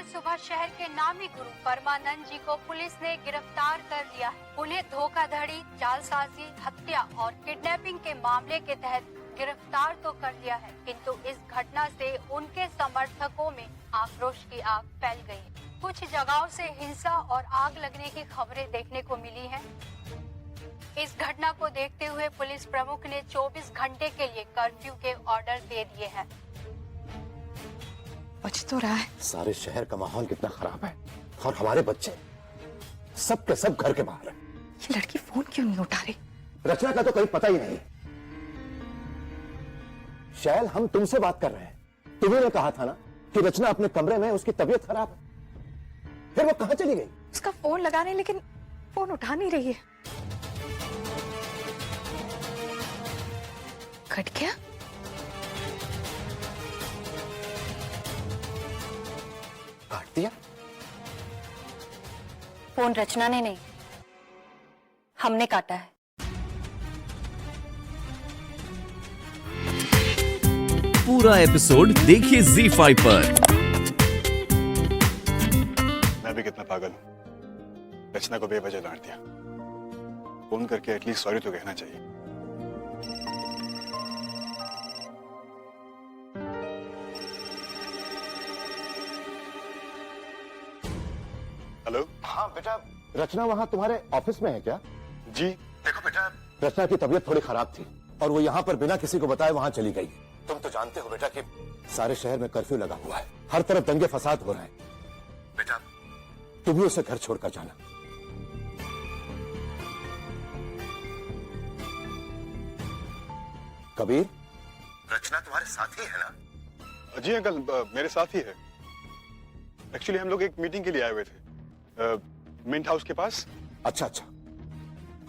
कल सुबह शहर के नामी गुरु परमानंद जी को पुलिस ने गिरफ्तार कर लिया है। उन्हें धोखाधड़ी, जालसाजी, हत्या और किडनैपिंग के मामले के तहत गिरफ्तार तो कर लिया है, किंतु इस घटना से उनके समर्थकों में आक्रोश की आग फैल गई है। कुछ जगहों से हिंसा और आग लगने की खबरें देखने को मिली हैं। इस घटना को देखते हुए पुलिस प्रमुख ने 24 घंटे के लिए कर्फ्यू के ऑर्डर दे दिए हैं। बच तो रहा है। सारे शहर का माहौल कितना खराब है और हमारे बच्चे सब के सब घर के बाहर है। ये लड़की फोन क्यों नहीं उठा रही? रचना का तो कहीं पता ही नहीं। शैल, हम तुमसे बात कर रहे हैं। तुम्ही ने कहा था ना कि रचना अपने कमरे में, उसकी तबीयत खराब है। फिर वो कहां चली गई? उसका फोन लगा रहे लेकिन फोन उठा नहीं रही है। कट गया? काट दिया? फोन रचना ने नहीं, हमने काटा है। पूरा एपिसोड देखिए ZEE5 पर। मैं भी कितना पागल हूं, रचना को बेवजह डांट दिया। फोन करके एटलीस्ट सॉरी तो कहना चाहिए। हेलो। हाँ बेटा, रचना वहां तुम्हारे ऑफिस में है क्या? जी। देखो बेटा, रचना की तबीयत थोड़ी खराब थी और वो यहाँ पर बिना किसी को बताए वहां चली गई। तुम तो जानते हो बेटा कि सारे शहर में कर्फ्यू लगा हुआ है, हर तरफ दंगे फसाद हो रहे हैं। बेटा, तुम भी उसे घर छोड़कर जाना। कबीर, रचना तुम्हारे साथ ही है ना? जी अंकल, मेरे साथ ही है। एक्चुअली हम लोग एक मीटिंग के लिए आए हुए थे मिंट हाउस के पास। अच्छा अच्छा,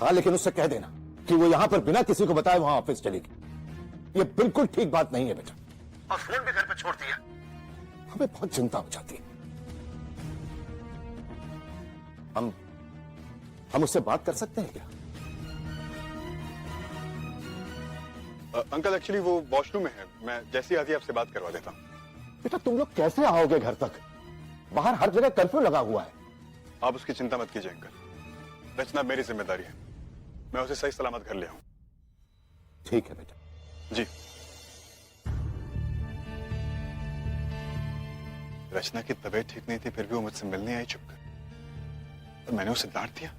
हाँ, लेकिन उससे कह देना कि वो यहाँ पर बिना किसी को बताए वहां ऑफिस चली गई। ये बिल्कुल ठीक बात नहीं है बेटा। और फोन भी घर पे छोड़ दिया। हमें बहुत चिंता हो जाती है। हम उससे बात कर सकते हैं क्या? अंकल एक्चुअली वो वॉशरूम में है, मैं जैसे ही आती आपसे बात करवा देता हूँ। बेटा, तुम लोग कैसे आओगे घर तक? बाहर हर जगह कर्फ्यू लगा हुआ है। आप उसकी चिंता मत कीजिए अंकल, रचना मेरी जिम्मेदारी है। मैं उसे सही सलामत घर ले आऊं। ठीक है बेटा। जी। रचना की तबीयत ठीक नहीं थी, फिर भी वो मुझसे मिलने आई चुपकर, तो मैंने उसे डांट दिया।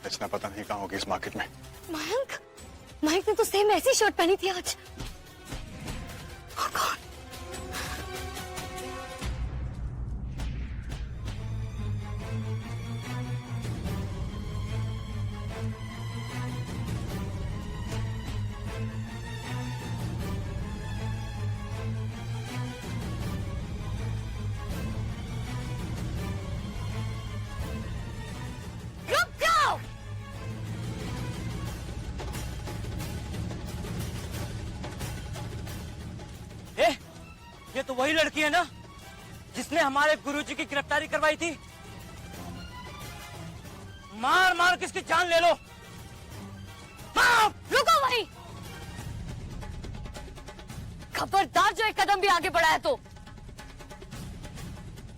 रचना पता नहीं कहां होगी इस मार्केट में। मयंक ने तो सेम ऐसी शर्ट पहनी थी आज। Oh God. रुक जाओ! ये तो वही लड़की है ना जिसने हमारे गुरुजी की गिरफ्तारी करवाई थी। मार मार किसकी जान ले लो। रुको वहीं। खबरदार जो एक कदम भी आगे बढ़ाया तो।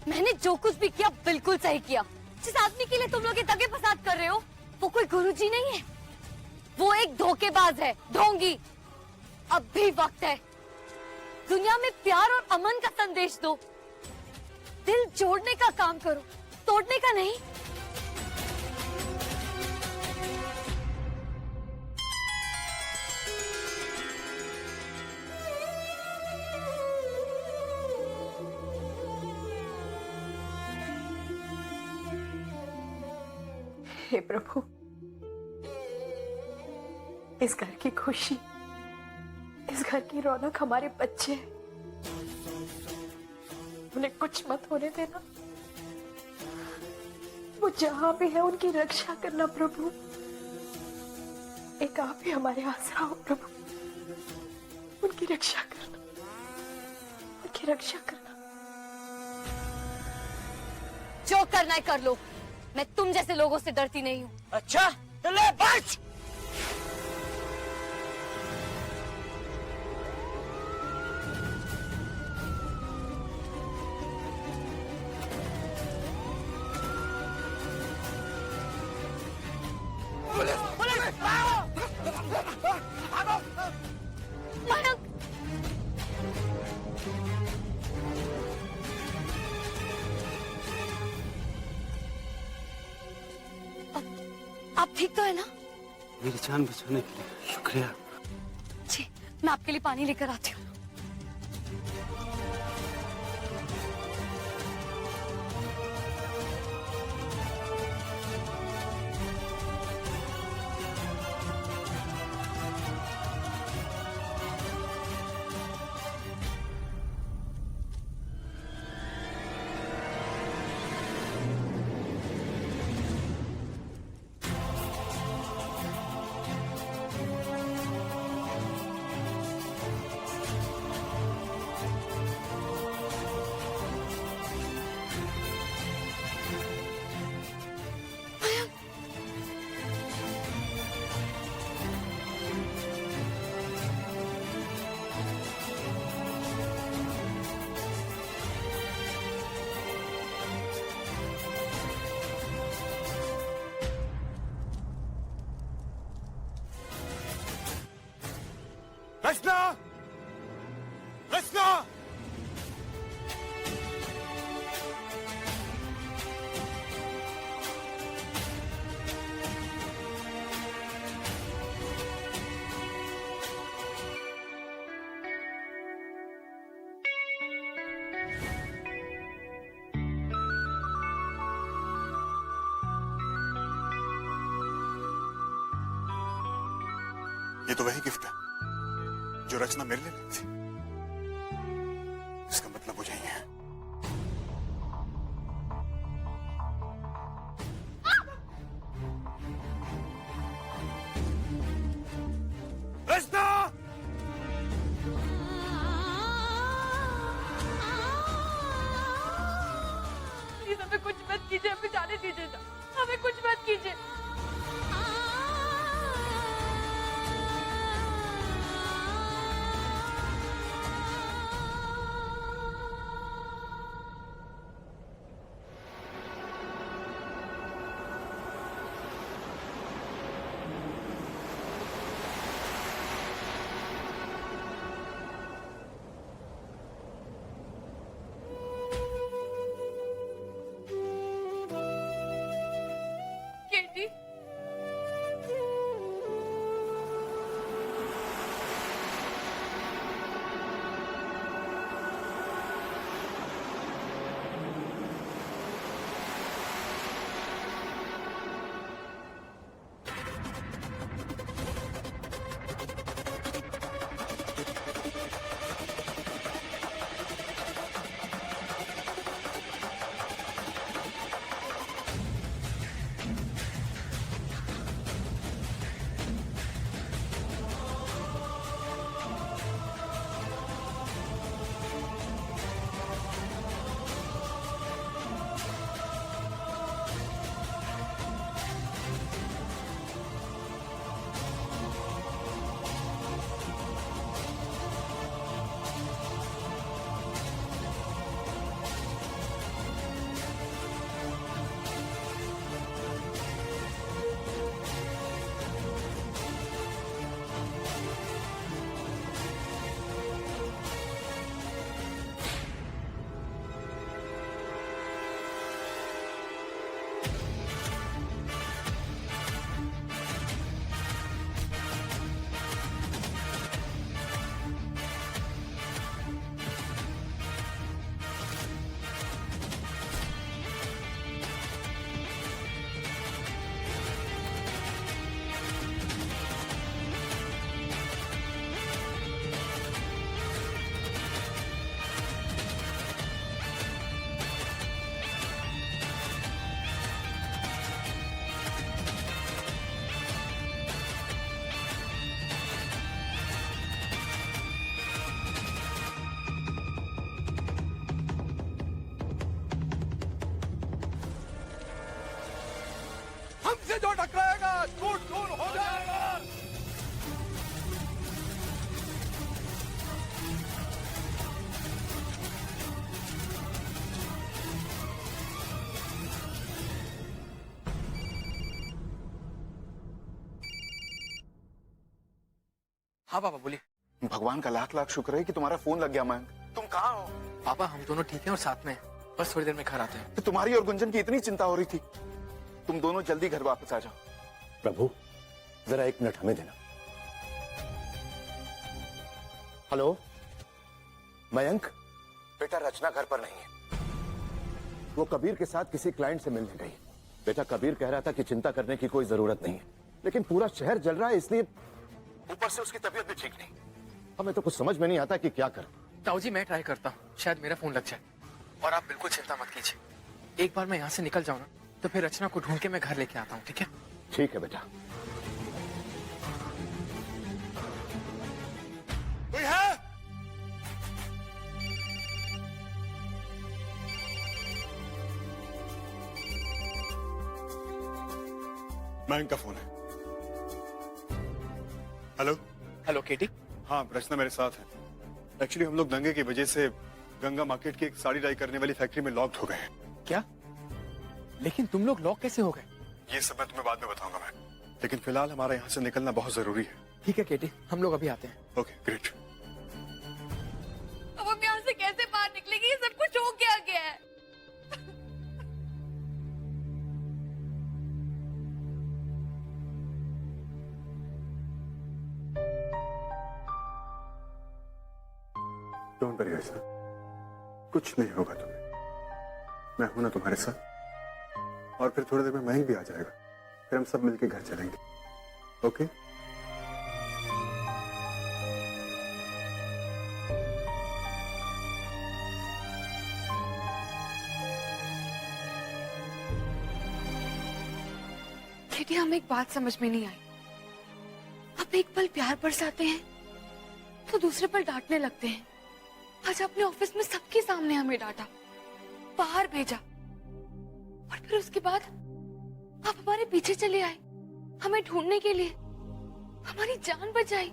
मैंने जो कुछ भी किया बिल्कुल सही किया। जिस आदमी के लिए तुम लोग ये दगे फसाद कर रहे हो वो कोई गुरुजी नहीं है, वो एक धोखेबाज है, ढोंगी। अब भी वक्त है, दुनिया में प्यार और अमन का संदेश दो। दिल जोड़ने का काम करो, तोड़ने का नहीं। हे प्रभु, इस घर की खुशी, इस घर की रौनक हमारे बच्चे हैं, उन्हें कुछ मत होने देना। वो जहां भी है उनकी रक्षा करना प्रभु। एक आप ही हमारे आसरा हो प्रभु, उनकी रक्षा करना, उनकी रक्षा करना। जो करना है कर लो, मैं तुम जैसे लोगों से डरती नहीं हूँ। अच्छा तो ले बच। ठीक तो है ना? मेरी जान बचाने के लिए शुक्रिया। जी, मैं आपके लिए पानी लेकर आती हूँ। रचना, रचना, ये तो वही गिफ्ट है जो रचना मेरे लिए लाई थी। इसका मतलब मुझे ही है। रचना, प्लीज हमें कुछ मत कीजिए, हमें जाने दीजिए ना, हमें कुछ मत कीजिए। केटी, हमसे जो टकराएगा टूट टूट हो जाएगा। हाँ पापा बोलिए। भगवान का लाख लाख शुक्र है कि तुम्हारा फोन लग गया। मयंक, तुम कहाँ हो? पापा हम दोनों ठीक हैं और साथ में हैं। बस थोड़ी देर में घर आते हैं। तो तुम्हारी और गुंजन की इतनी चिंता हो रही थी। तुम दोनों जल्दी घर वापस आ जाओ। प्रभु, जरा 1 मिनट हमें देना। हेलो मयंक, बेटा रचना घर पर नहीं है। वो कबीर के साथ किसी क्लाइंट से मिलने गई। बेटा कबीर कह रहा था कि चिंता करने की कोई जरूरत नहीं है, लेकिन पूरा शहर जल रहा है, इसलिए ऊपर से उसकी तबीयत भी ठीक नहीं। हमें तो कुछ समझ में नहीं आता कि क्या करें। ताऊ जी, मैं ट्राई करता हूँ, शायद मेरा फोन लग जाए। और आप बिल्कुल चिंता मत कीजिए। एक बार मैं यहाँ से निकल जाऊँ ना, तो फिर रचना को ढूंढ के मैं घर लेके आता हूँ, ठीक है? ठीक है बेटा। कोई है? मयंक का फोन है। हेलो। हेलो केटी। हाँ, रचना मेरे साथ है। एक्चुअली हम लोग दंगे की वजह से गंगा मार्केट की एक साड़ी डाई करने वाली फैक्ट्री में लॉक्ड हो गए हैं। क्या? लेकिन तुम लोग लॉक कैसे हो गए? ये सब मैं तुम्हें बाद में बताऊंगा मैं, लेकिन फिलहाल हमारा यहाँ से निकलना बहुत जरूरी है। ठीक है केटी, हम लोग अभी आते हैं। Okay great. अब हम यहाँ से कैसे बाहर निकलेंगे? ये सब कुछ हो क्या गया है? डोंट वरी रचना, कुछ नहीं होगा तुम्हें। मैं हूं ना तुम्हारे साथ। और फिर थोड़ी देर में मयंक भी आ जाएगा, फिर हम सब मिलके घर चलेंगे। ओके? केटी, हमें एक बात समझ में नहीं आई। आप एक पल प्यार बरसाते हैं तो दूसरे पल डांटने लगते हैं। आज आपने ऑफिस में सबके सामने हमें डांटा, बाहर भेजा, और फिर उसके बाद आप हमारे पीछे चले आए हमें ढूंढने के लिए, हमारी जान बचाई।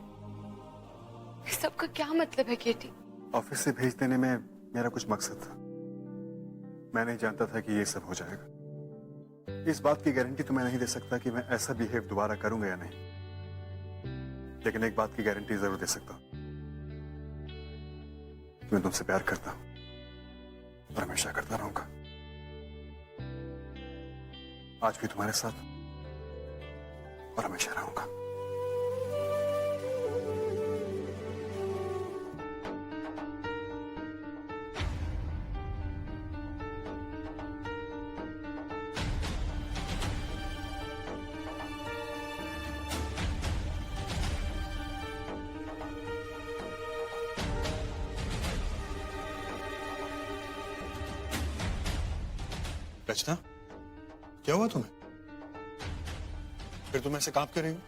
इस सब का क्या मतलब है केटी? ऑफिस से भेज देने में मेरा कुछ मकसद था। मैं नहीं जानता था कि ये सब हो जाएगा। इस बात की गारंटी तो मैं नहीं दे सकता कि मैं ऐसा बिहेव दोबारा करूंगा या नहीं, लेकिन एक बात की गारंटी जरूर दे सकता हूं, मैं तुमसे प्यार करता हूं और हमेशा करता रहूंगा। आज भी तुम्हारे साथ और हमेशा रहूंगा। रचना, क्या हुआ तुम्हें? फिर तुम ऐसे कांप कर रही हो?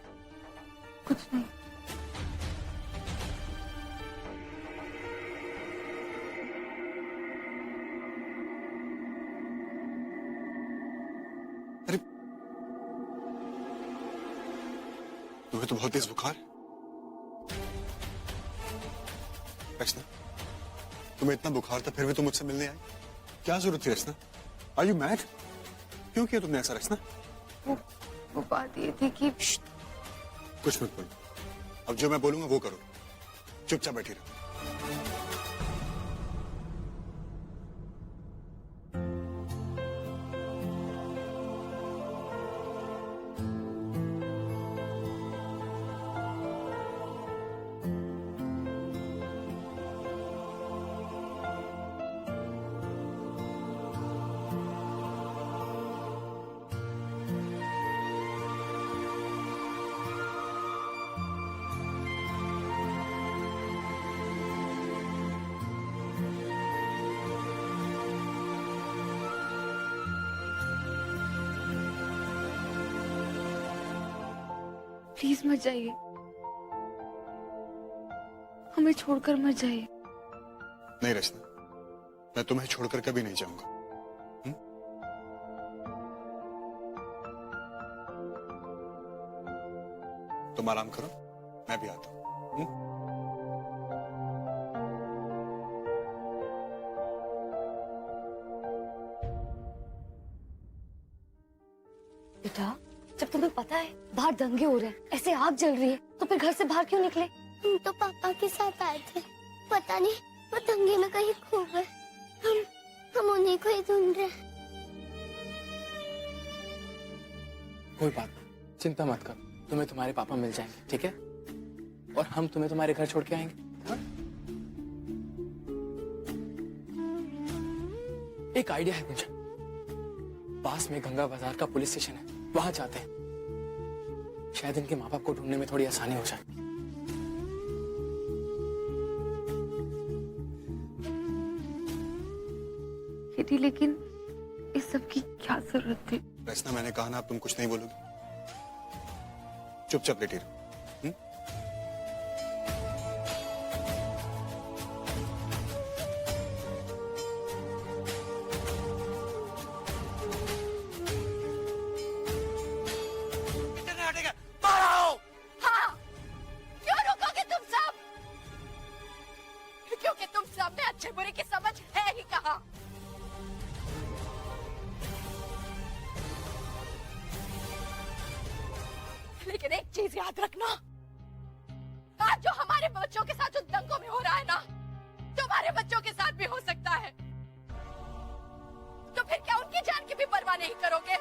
कुछ नहीं। अरे, तुम्हें तो बहुत तेज बुखार है। रचना, तुम्हें इतना बुखार था फिर भी तुम मुझसे मिलने आई? क्या जरूरत थी रचना? Are you mad? क्यों किया तुमने ऐसा रचना? वो बात ये थी कि कुछ मत बोलो। अब जो मैं बोलूंगा वो करो। चुपचाप बैठी रहो। प्लीज मत जाइए, हमें छोड़कर मत जाइए। नहीं रचना, मैं तुम्हें छोड़कर कभी नहीं जाऊंगा। तुम आराम करो, मैं भी आता हूं। बेटा, जब तुम्हें पता है बाहर दंगे हो रहे हैं, ऐसे आग जल रही है, तो फिर घर से बाहर क्यों निकले? हम तो पापा के साथ आए थे, पता नहीं वो दंगे में कहीं खो गए। हम उन्हीं को ही ढूंढ रहे हैं। कोई बात नहीं, चिंता मत कर, तुम्हें तुम्हारे पापा मिल जाएंगे, ठीक है? और हम तुम्हें तुम्हारे घर छोड़ के आएंगे, हाँ? एक आइडिया है मुझे, पास में गंगा बाजार का पुलिस स्टेशन है, वहां जाते हैं, शायद इनके माँ बाप को ढूंढने में थोड़ी आसानी हो जाए। दीदी लेकिन इस सब की क्या जरूरत थी? रचना, मैंने कहा ना, अब तुम कुछ नहीं बोलोगी। चुपचाप लेटी रहो। हाँ, क्यों रुकोगे तुम सब? क्योंकि तुम सब में अच्छे बुरे की समझ है ही कहाँ। लेकिन एक चीज याद रखना, आज जो हमारे बच्चों के साथ जो दंगों में हो रहा है ना, तुम्हारे बच्चों के साथ भी हो सकता है। तो फिर क्या उनकी जान की भी परवाह नहीं करोगे?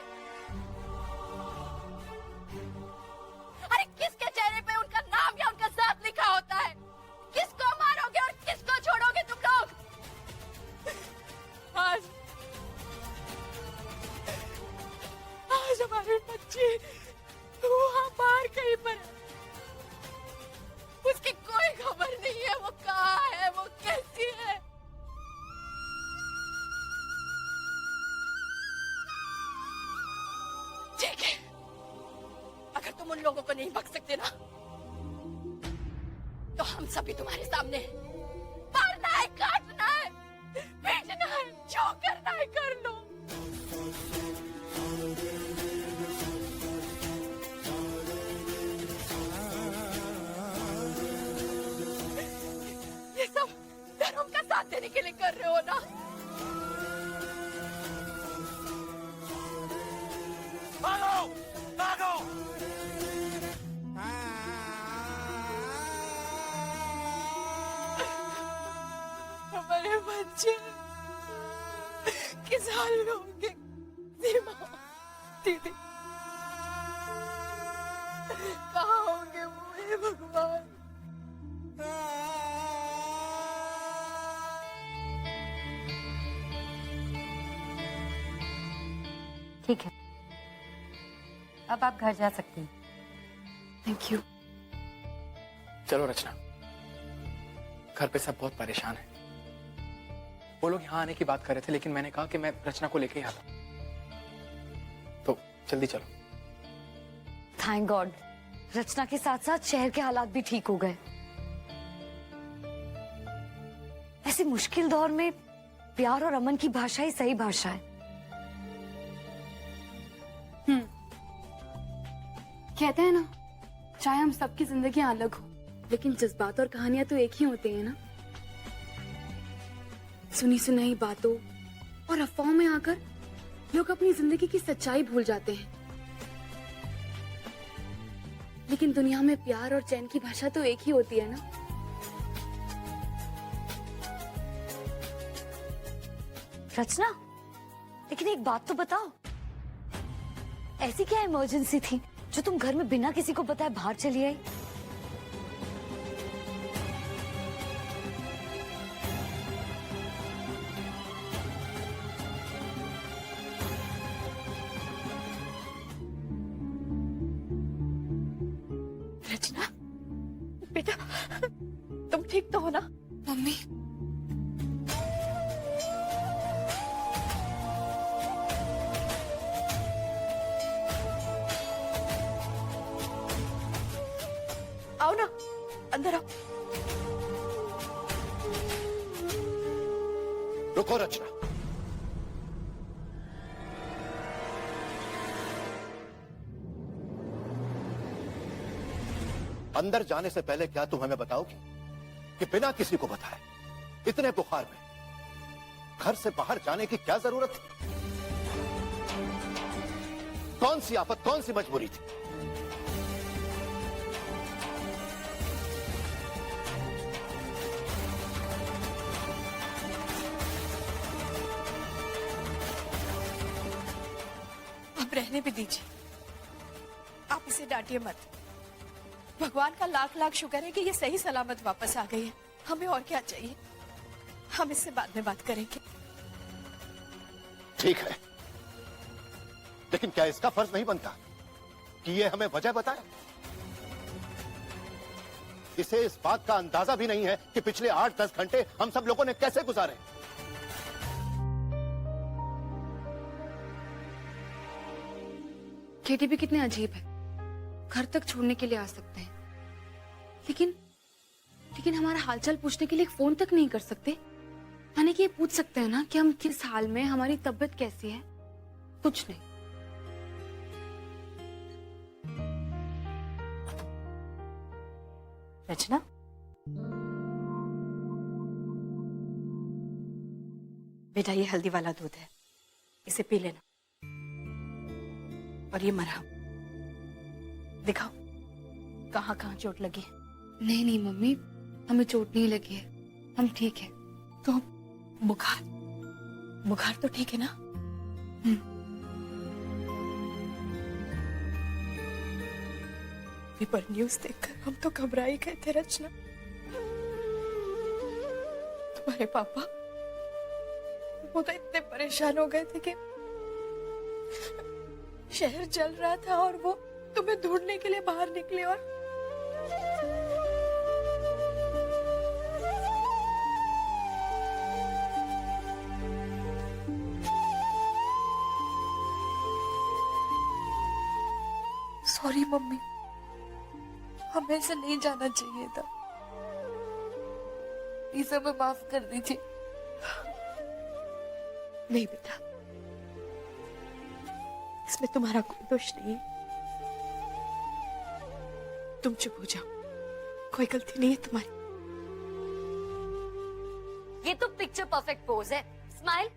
अरे किसके चेहरे पे उनका नाम या उनका साथ लिखा होता है? किसको मारोगे और किसको छोड़ोगे तुम लोग? आज हमारे बच्चे वहाँ बाहर कहीं पर है। उसकी कोई खबर नहीं है, वो कहाँ है, वो कैसी है। ठीक है, अगर तुम उन लोगों को नहीं भग सकते ना, तो हम सभी तुम्हारे सामने हैं। मारना है, काटना है, पीटना है, जो करना है कर लो। ये सब धर्म का साथ देने के लिए कर रहे हो ना? भागो भागो। हमारे बच्चे किस हाल में होंगे? सीमा, दीदी कहाँ होंगे वो? हे भगवान। ठीक है, अब आप घर जा सकती हैं। Thank you. चलो रचना, घर पे सब बहुत परेशान है। वो लोग यहाँ आने की बात कर रहे थे, लेकिन मैंने कहा कि मैं रचना को लेके ही आता हूँ, तो जल्दी चलो। थैंक गॉड, रचना के साथ साथ शहर के हालात भी ठीक हो गए। ऐसे मुश्किल दौर में प्यार और अमन की भाषा ही सही भाषा है। कहते हैं ना, चाहे हम सबकी जिंदगियां अलग हो, लेकिन जज्बात और कहानियां तो एक ही होते हैं ना। सुनी सुनाई बातों और अफवाहों में आकर लोग अपनी जिंदगी की सच्चाई भूल जाते हैं, लेकिन दुनिया में प्यार और चैन की भाषा तो एक ही होती है ना। रचना, लेकिन एक बात तो बताओ, ऐसी क्या इमरजेंसी थी जो तुम घर में बिना किसी को बताए बाहर चली आई? रचना, बेटा तुम ठीक तो हो ना? मम्मी, आओ ना, अंदर आओ। रुको रचना, अंदर जाने से पहले क्या तुम हमें बताओगी कि बिना किसी को बताए इतने बुखार में घर से बाहर जाने की क्या जरूरत थी? कौन सी आफत, कौन सी मजबूरी थी? आप रहने भी दीजिए। आप आप इसे डांटिए मत। भगवान का लाख लाख शुक्र है कि ये सही सलामत वापस आ गई है। हमें और क्या चाहिए? हम इससे बाद में बात करेंगे। ठीक है, लेकिन क्या इसका फर्ज नहीं बनता कि ये हमें वजह बताए? इसे इस बात का अंदाजा भी नहीं है कि पिछले 8-10 घंटे हम सब लोगों ने कैसे गुजारे। केटी भी कितने अजीब है, घर तक छोड़ने के लिए आ सकते हैं, लेकिन हमारा हालचाल पूछने के लिए एक फोन तक नहीं कर सकते। यानी कि ये पूछ सकते हैं ना कि हम किस हाल में, हमारी तबीयत कैसी है? कुछ नहीं। रचना, बेटा ये हल्दी वाला दूध है, इसे पी लेना। और ये मरहम दिखाओ, कहाँ कहाँ चोट लगी है? नहीं नहीं मम्मी, हमें चोट नहीं लगी है, हम ठीक है। तो बुखार तो ठीक है ना? पेपर न्यूज़ देखकर हम तो घबरा ही गए थे रचना। तुम्हारे पापा वो तो इतने परेशान हो गए थे कि शहर जल रहा था और वो तुम्हें ढूंढने के लिए बाहर निकले। और सॉरी मम्मी, हमें ऐसा नहीं जाना चाहिए था। प्लीज हमें माफ कर दीजिए। नहीं बेटा, इसमें तुम्हारा कोई दोष नहीं है। तुम चुप हो जाओ, कोई गलती नहीं है तुम्हारी। ये तो पिक्चर परफेक्ट पोज है। स्माइल।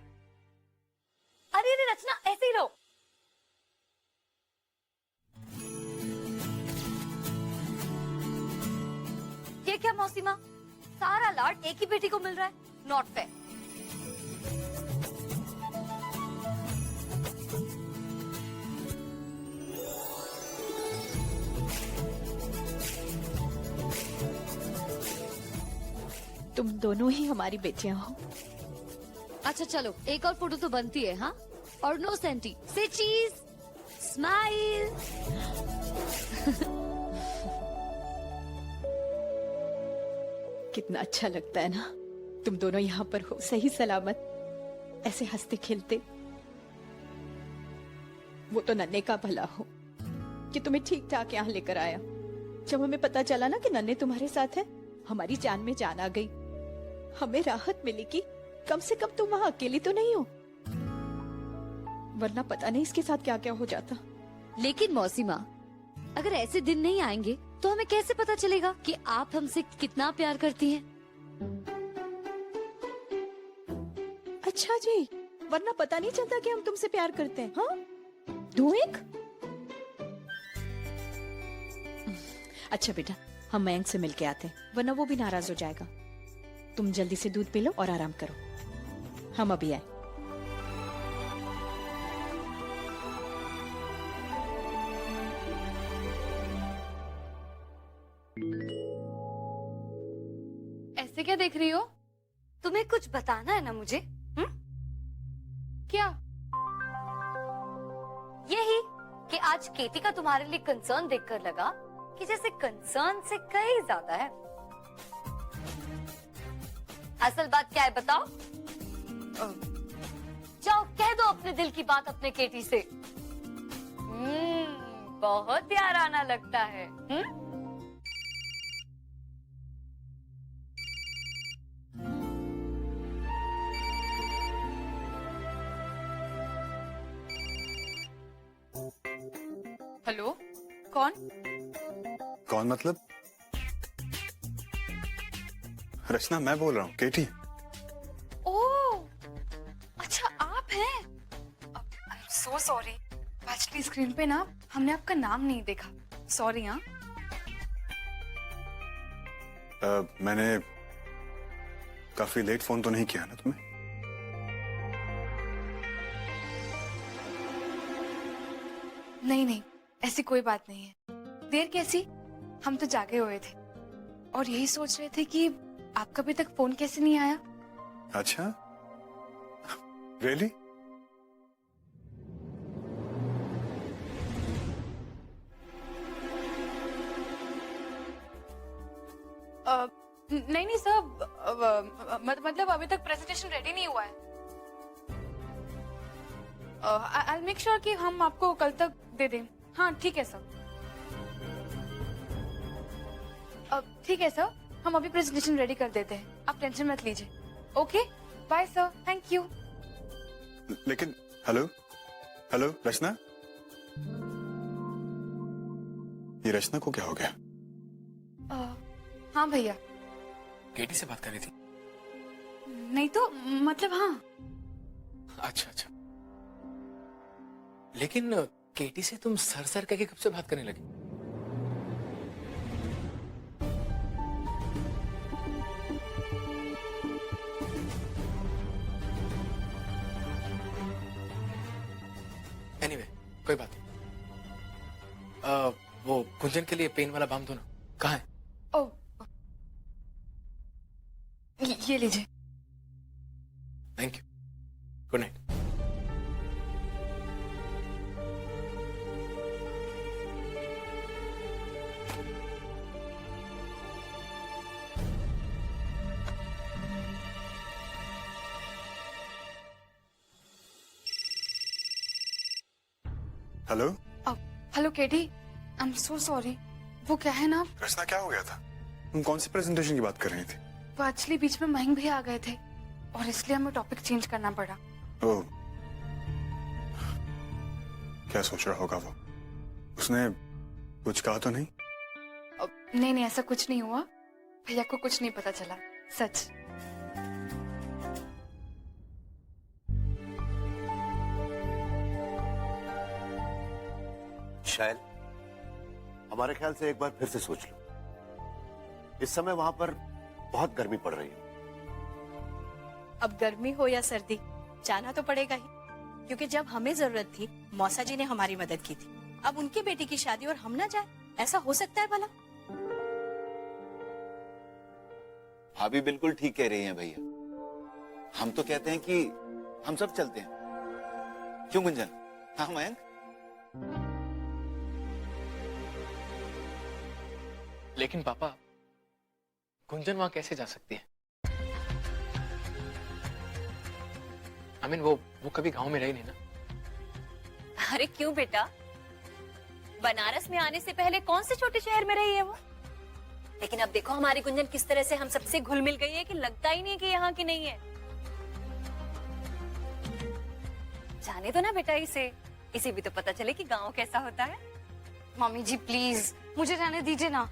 अरे अरे रचना, ऐसे ही रहो। ये क्या मौसीमा, सारा लाड एक ही बेटी को मिल रहा है? Not fair. तुम दोनों ही हमारी बेटियां हो। अच्छा चलो, एक और फोटो तो बनती है। हाँ, और नो सेंटी से चीज। स्माइल। कितना अच्छा लगता है ना, तुम दोनों यहाँ पर हो सही सलामत, ऐसे हंसते खेलते। वो तो नन्हे का भला हो कि तुम्हें ठीक ठाक यहाँ लेकर आया। जब हमें पता चला ना कि नन्हे तुम्हारे साथ है, हमारी जान में जान आ गई। हमें राहत मिली कि कम से कम तुम वहां अकेली तो नहीं हो, वरना पता नहीं इसके साथ क्या क्या हो जाता। लेकिन मौसीमा, अगर ऐसे दिन नहीं आएंगे तो हमें कैसे पता चलेगा कि आप हमसे कितना प्यार करती हैं? अच्छा जी, वरना पता नहीं चलता कि हम तुमसे प्यार करते हैं। हाँ, दो एक। अच्छा बेटा, हम मयंक से मिलके आते हैं, वरना वो भी नाराज हो जाएगा। तुम जल्दी से दूध पी लो और आराम करो, हम अभी आए। ऐसे क्या देख रही हो? तुम्हें कुछ बताना है ना मुझे? क्या? यही कि आज केटी का तुम्हारे लिए कंसर्न देखकर लगा कि जैसे कंसर्न से कहीं ज्यादा है। असल बात क्या है बताओ? जाओ कह दो अपने दिल की बात अपने केटी से। बहुत याराना लगता है। हेलो, कौन? कौन मतलब? रचना, मैं बोल रहा हूँ, केटी। ओह, अच्छा आप हैं। आई am so sorry, actually screen पे ना हमने आपका नाम नहीं देखा। सॉरी। हाँ, मैंने काफी लेट फोन तो नहीं किया ना तुम्हें? नहीं नहीं, ऐसी कोई बात नहीं है। देर कैसी, हम तो जागे हुए थे और यही सोच रहे थे कि आपका अभी तक फोन कैसे नहीं आया। अच्छा, रियली? नहीं नहीं सर, मतलब अभी तक प्रेजेंटेशन रेडी नहीं हुआ है। आई मेक श्योर कि हम आपको कल तक दे दें। हाँ ठीक है सर। ठीक है सर, हम अभी प्रेजेंटेशन रेडी कर देते हैं, आप टेंशन मत लीजिए। Okay bye sir, thank you. लेकिन हेलो हेलो रचना, ये रचना को क्या हो गया? हाँ भैया। केटी से बात कर रही थी? नहीं तो मतलब हाँ। अच्छा अच्छा, लेकिन केटी से तुम सर सर करके कब से बात करने लगी? एनीवे, कोई बात नहीं। वो कुंजन के लिए पेन वाला बाम दो ना, कहाँ है? ओ ये लीजिए। Thank you, good night. Hello hello Katie, I am so sorry. वो क्या है ना, रचना, क्या हो गया था? तुम कौन सी प्रेजेंटेशन की बात कर रही थी? वो एक्चुअली बीच में महंग भी आ गए थे और इसलिए हमें टॉपिक चेंज करना पड़ा। ओह, क्या सोच रहा होगा वो? उसने कुछ कहा तो नहीं? नहीं नहीं, ऐसा कुछ नहीं हुआ। भैया को कुछ नहीं पता चला, सच। शायद हमारे ख्याल से एक बार फिर से सोच लो। इस समय वहां पर बहुत गर्मी पड़ रही है। अब गर्मी हो या सर्दी, जाना तो पड़ेगा ही, क्योंकि जब हमें जरूरत थी मौसा जी ने हमारी मदद की थी। अब उनके बेटी की शादी और हम ना जाए, ऐसा हो सकता है भला? भाभी बिल्कुल ठीक कह रही हैं भैया। हम तो कहते हैं कि हम सब चलते हैं, क्यों गुंजन? हाँ मयंक? लेकिन पापा, गुंजन वहां कैसे जा सकती है? I mean, वो कभी गांव में रही नहीं ना। अरे क्यों बेटा, बनारस में आने से पहले कौन से छोटे शहर में रही है वो? लेकिन अब देखो हमारी गुंजन किस तरह से हम सबसे घुल मिल गई है कि लगता ही नहीं है कि यहाँ की नहीं है। जाने दो ना बेटा इसे भी तो पता चले कि गांव कैसा होता है। मम्मी जी प्लीज मुझे रहने दीजिए ना।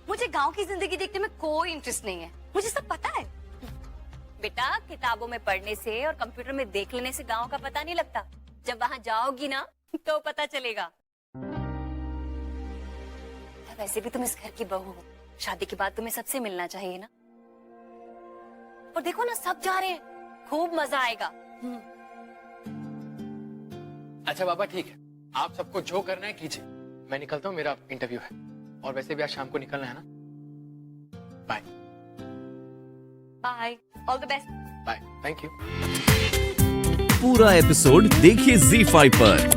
मुझे गांव की जिंदगी देखने में कोई इंटरेस्ट नहीं है, मुझे सब पता है। बेटा, किताबों में पढ़ने से और कंप्यूटर में देख लेने से गांव का पता नहीं लगता। जब वहां जाओगी ना तो पता चलेगा। वैसे भी तुम इस घर की बहू हो, शादी के बाद तुम्हें सबसे मिलना चाहिए ना। और देखो ना, सब जा रहे हैं, खूब मजा आएगा। अच्छा पापा ठीक है, आप सबको जो करना है कीजिए, मैं निकलता हूँ, मेरा इंटरव्यू है। और वैसे भी आज शाम को निकलना है ना। Bye bye, all the best. Bye, thank you. पूरा एपिसोड देखिए ZEE5 पर।